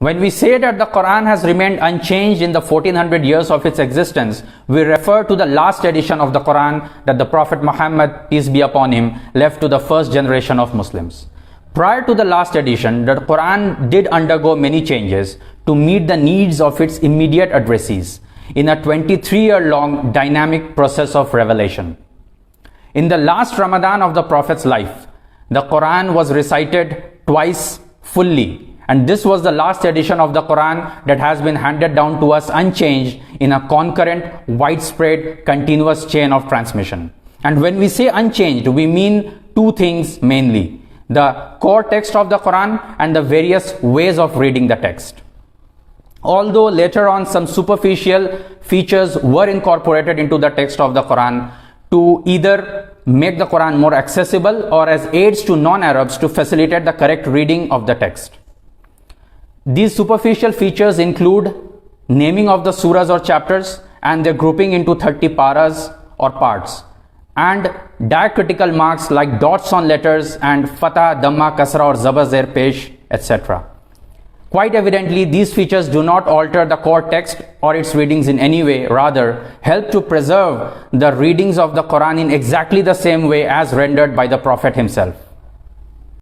When we say that the Qur'an has remained unchanged in the 1400 years of its existence, we refer to the last edition of the Qur'an that the Prophet Muhammad, peace be upon him, left to the first generation of Muslims. Prior to the last edition, the Qur'an did undergo many changes to meet the needs of its immediate addressees in a 23-year-long dynamic process of revelation. In the last Ramadan of the Prophet's life, the Qur'an was recited twice fully, and this was the last edition of the Qur'an that has been handed down to us unchanged in a concurrent, widespread, continuous chain of transmission. And when we say unchanged, we mean two things mainly: the core text of the Qur'an and the various ways of reading the text. Although later on some superficial features were incorporated into the text of the Qur'an to either make the Qur'an more accessible or as aids to non-Arabs to facilitate the correct reading of the text. These superficial features include naming of the surahs or chapters and their grouping into 30 paras or parts, and diacritical marks like dots on letters and fatah, dhamma, kasra or zaba, zer, pesh, etc. Quite evidently, these features do not alter the core text or its readings in any way, rather help to preserve the readings of the Qur'an in exactly the same way as rendered by the Prophet himself.